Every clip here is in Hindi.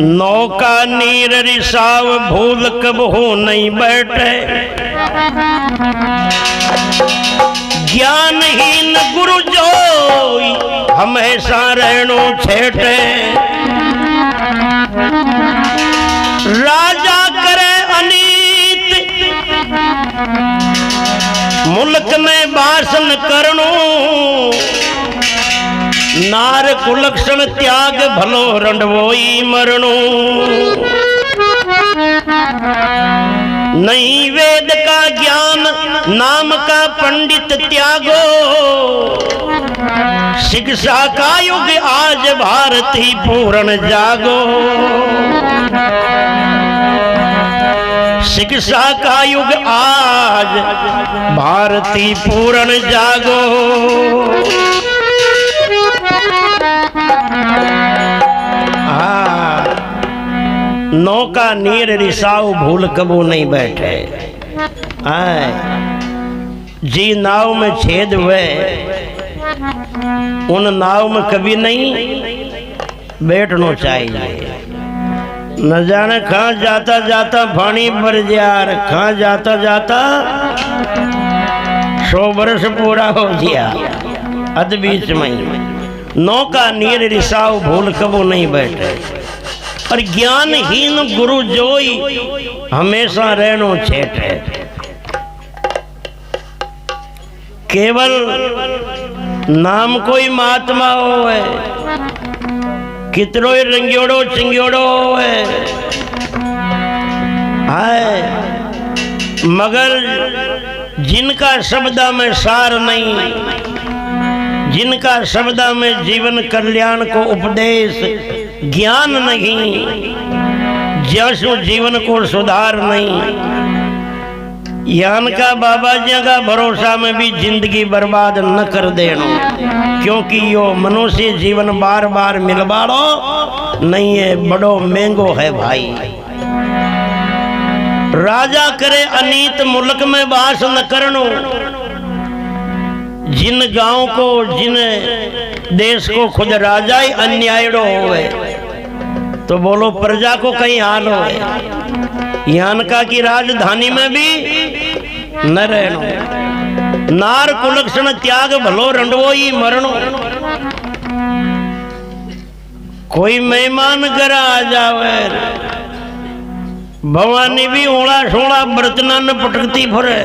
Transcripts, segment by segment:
नौका नीर रिसाव भूल कब हो नहीं बैठे। ज्ञानहीन गुरु जोई हमेशा रहनो छेटे। राजा करे अनीत मुल्क में भाषण करनो। नार कुलक्षण त्याग भलो रंडवोई मरणो। नहीं वेद का ज्ञान नाम का पंडित त्यागो। शिक्षा का युग आज भारती पूर्ण जागो। शिक्षा का युग आज भारती पूर्ण जागो। नौका नीर रिसाव भूल कबू नहीं बैठे। जी नाव में छेद हुए उन नाव में कभी नहीं बैठना चाहिए। न जाने कहाँ जाता जाता पानी भर जा, कहाँ जाता जाता 100 वर्ष पूरा हो गया। अध बीच में नौका नीर रिसाव भूल कबू नहीं बैठे। और ज्ञानहीन गुरु जोई हमेशा रहनो छेटे। केवल नाम कोई महात्मा होवे, कितरो रंगियोड़ो चिंगियोड़ो होवे, हाय मगर जिनका शब्दा में सार नहीं, जिनका शब्दा में जीवन कल्याण को उपदेश ज्ञान नहीं, जसु जीवन को सुधार नहीं, यान का बाबा जी का भरोसा में भी जिंदगी बर्बाद न कर देना। क्योंकि यो मनुष्य जीवन बार बार मिलवाड़ो नहीं है, बड़ो महंगो है भाई। राजा करे अनीत मुल्क में वास न करनो। जिन गांव को जिन देश को खुद राजा ही अन्यायड़ो होवे तो बोलो प्रजा को कहीं हाल हो। यान का की राजधानी में भी न रहनो। नार कुलक्षण त्याग भलो रंडवो ही मरणो। कोई मेहमान घर आ जावे भवानी भी ओला सोला बर्तना न पटकती फरे।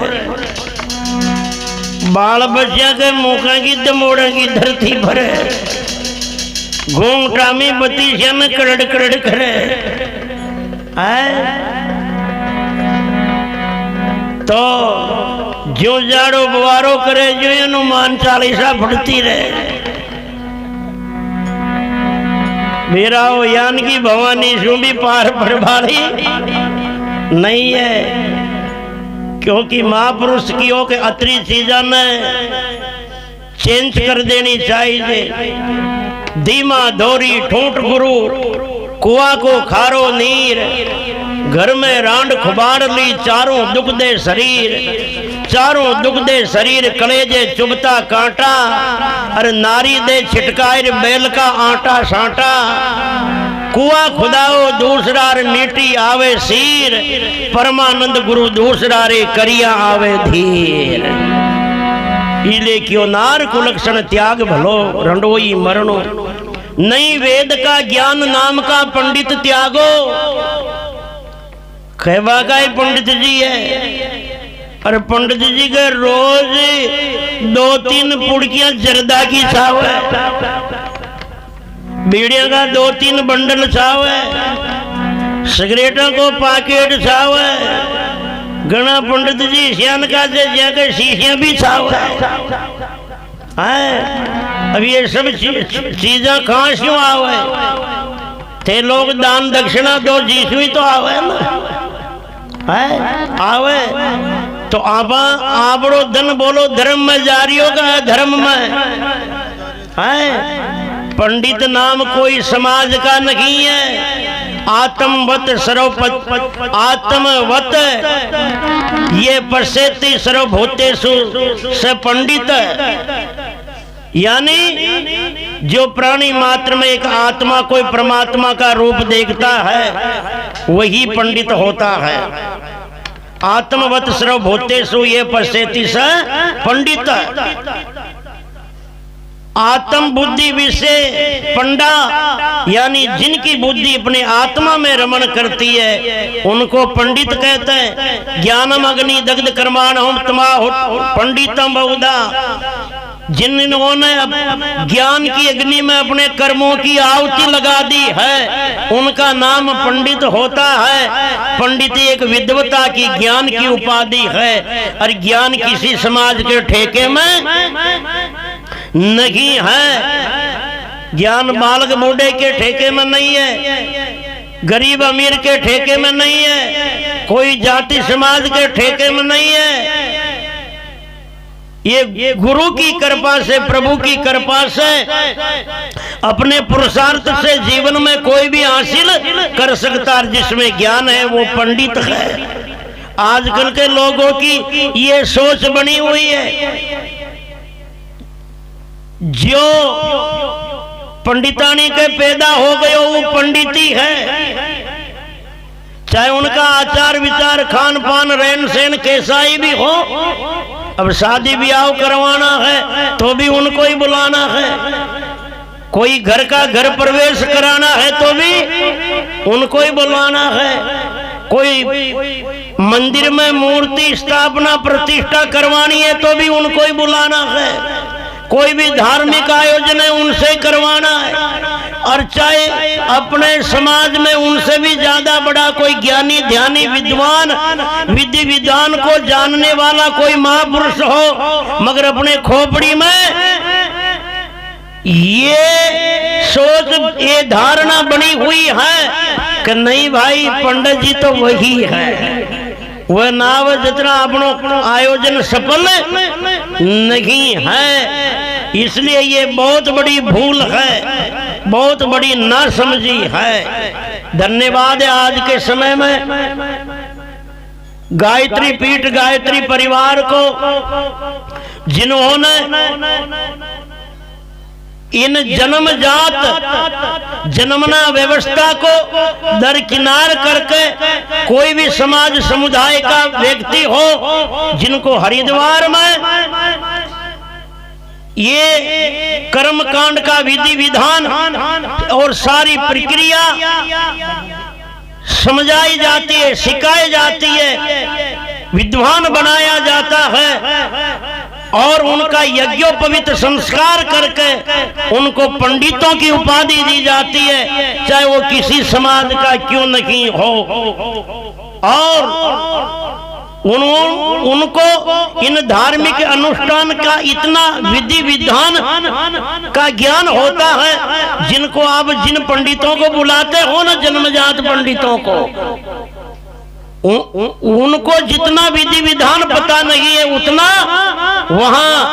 बाल बच्चा के मुखा की दमोड़ा की धरती भरे। घूंघटा में बत्ती में कड़ड़ कड़ड़ करे। तो जो जाड़ो बवारो करे जो हनुमान चालीसा फटती रहे। मेरा वो यान की भवानी सु भी पार परवारी नहीं है। क्योंकि महापुरुष की हो के अतरी चीजा ने चेंज कर देनी चाहिए। धीमा धोरी ठूंठ गुरु कुआ को खारो नीर। घर में रांड खुबार ली चारों दुख दे शरीर। चारों दुख दे शरीर कलेजे चुभता कांटा। अरे नारी दे छिटकायर बैल का आटा साटा। कुआ खुदाओ दूसरा रे मीठी आवे सीर। परमानंद गुरु दूसरा रे करिया आवे धीर। इले क्यों नार कुलक्षण त्याग भलो रंडोई मरणो। नहीं वेद का ज्ञान नाम का पंडित त्यागो। कहवा का ही पंडित जी है। और पंडित जी के रोज 2-3 पुड़कियां जर्दा की छावे। बीड़िया का 2-3 बंडल छावे। सिगरेटों को पैकेट छावे। गणा पंडित जी सियान का जाकर शीशियां भी छावे। अब ये सब चीजें कहाँ क्यों आवे? थे लोग दान दक्षिणा दो जीसु ही तो आवे ना। आवे तो आपड़ो धन बोलो धर्म में जारियों का है। धर्म में पंडित नाम कोई समाज का नहीं है। आत्मवत सर्वपत आत्मवत ये पश्यति सर्वभूतेषु स पंडित। यानी जो प्राणी मात्र में एक आत्मा कोई परमात्मा का रूप देखता है वही पंडित होता है। आत्मवत सर्वभूतेषु ये पश्यति स पंडित। आत्म बुद्धि विषय पंडा, यानी जिनकी बुद्धि अपने आत्मा में रमण करती है उनको पंडित कहते हैं। ज्ञानम अग्नि दग्ध कर्माणहम तमाहु पंडितम बहुधा। जिन्होंने ज्ञान की अग्नि में अपने कर्मों की आहुति लगा दी है उनका नाम पंडित होता है। पंडित एक विद्वता की, ज्ञान की उपाधि है और ज्ञान किसी समाज के ठेके में नहीं है। ज्ञान बालक बूढ़े के ठेके में नहीं है, गरीब अमीर के ठेके में नहीं है, कोई जाति समाज के ठेके में नहीं है। ये गुरु की कृपा से, प्रभु की कृपा से अपने पुरुषार्थ से जीवन में कोई भी हासिल कर सकता है। जिसमें ज्ञान है वो पंडित है। आजकल के लोगों की ये सोच बनी हुई है जो पंडितानी के पैदा हो गए वो पंडित ही है। चाहे उनका आचार विचार खान पान रहन सहन कैसा ही भी हो, अब शादी ब्याह करवाना है तो भी उनको ही बुलाना है। कोई घर का घर प्रवेश कराना है तो भी उनको ही बुलाना है। कोई मंदिर में मूर्ति स्थापना प्रतिष्ठा करवानी है तो भी उनको ही बुलाना है। कोई भी धार्मिक आयोजन है उनसे करवाना है। और चाहे अपने समाज में उनसे भी ज्यादा बड़ा कोई ज्ञानी ध्यानी विद्वान विधि विधान को जानने वाला कोई महापुरुष हो, मगर अपने खोपड़ी में ये सोच, ये धारणा बनी हुई है कि नहीं भाई पंडित जी तो वही है, वह नाव जितना अपनों आयोजन सफल नहीं है। इसलिए ये बहुत बड़ी भूल है, बहुत बड़ी नासमझी है। धन्यवाद है आज के समय में गायत्री पीठ गायत्री परिवार को जिन्होंने इन जन्मजात जन्मना व्यवस्था को दरकिनार करके कोई भी समाज समुदाय का व्यक्ति हो जिनको हरिद्वार में ये कर्म कांड का विधि विधान और सारी प्रक्रिया समझाई जाती है, सिखाई जाती है, विद्वान बनाया जाता है और उनका यज्ञोपवीत संस्कार करके उनको पंडितों की उपाधि दी जाती है, चाहे वो किसी समाज का क्यों नहीं हो। और उनको इन धार्मिक अनुष्ठान का इतना विधि विधान का ज्ञान होता है जिनको आप जिन पंडितों को बुलाते हो ना, जन्मजात पंडितों को, उनको जितना विधि विधान पता नहीं है उतना वहां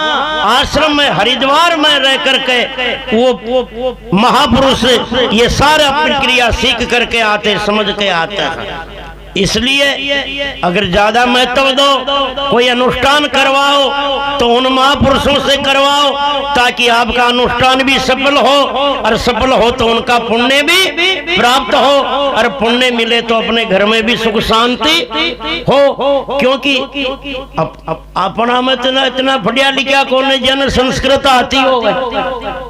आश्रम में हरिद्वार में रह करके वो महापुरुष ये सारा प्रक्रिया सीख करके आते, समझ के आते हैं। इसलिए अगर ज्यादा महत्व दो, कोई अनुष्ठान करवाओ तो उन महापुरुषों से करवाओ ताकि आपका अनुष्ठान भी सफल हो, और सफल हो तो उनका पुण्य भी प्राप्त हो, और पुण्य मिले तो अपने घर में भी सुख शांति हो। क्योंकि अपना में इतना बढ़िया लिखा कौन जन संस्कृत आती हो,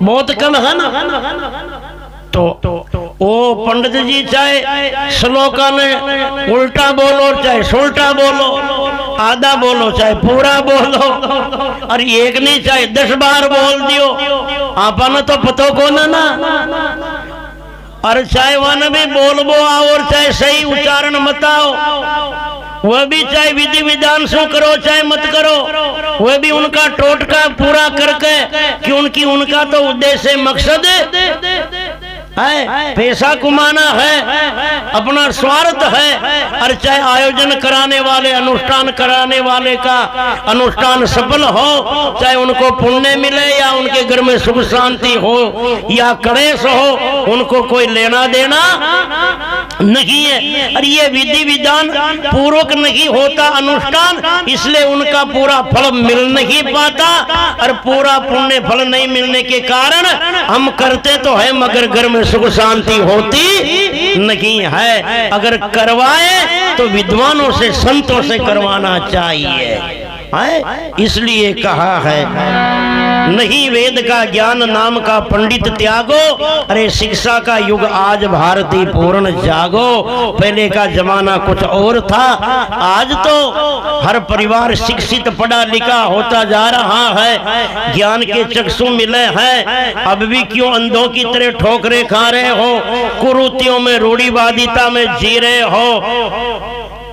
बहुत कम है ना। तो वो पंडित जी चाहे श्लोका ने उल्टा बोलो, चाहे सुल्टा बोलो, आधा बोलो चाहे पूरा बोलो, और एक नहीं चाहे 10 बार बोल दियो, आपने तो पतो को ना। और चाहे वन भी बोलबो आओ और चाहे सही उच्चारण मत आओ, वह भी चाहे विधि विधान से करो चाहे मत करो, वह भी उनका टोटका पूरा करके कि उनका तो उद्देश्य मकसद है, पैसा कमाना है, अपना स्वार्थ है। और चाहे आयोजन कराने वाले, अनुष्ठान कराने वाले का अनुष्ठान सफल हो, चाहे उनको पुण्य मिले या उनके घर में सुख शांति हो या कलेश हो, उनको कोई लेना देना नहीं है। और ये विधि विधान पूर्वक नहीं होता अनुष्ठान, इसलिए उनका पूरा फल मिल नहीं पाता। और पूरा पुण्य फल नहीं मिलने के कारण हम करते तो है मगर घर में सुख शांति होती नहीं है। अगर करवाए तो विद्वानों से संतों से करवाना चाहिए, इसलिए कहा है नहीं वेद का ज्ञान नाम का पंडित त्यागो, अरे शिक्षा का युग आज भारती पूर्ण जागो। पहले का जमाना कुछ और था, आज तो हर परिवार शिक्षित पढ़ा लिखा होता जा रहा है, ज्ञान के चक्षु मिले हैं। अब भी क्यों अंधों की तरह ठोकरे खा रहे हो, कुरीतियों में रूढ़िवादिता में जी रहे हो।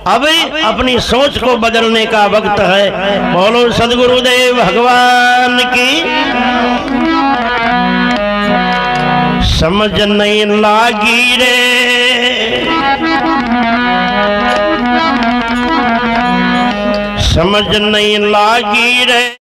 अब अपनी सोच को बदलने का वक्त है। बोलो सद्गुरुदेव भगवान की। समझ नहीं लागी रे, समझ नहीं लागी रे।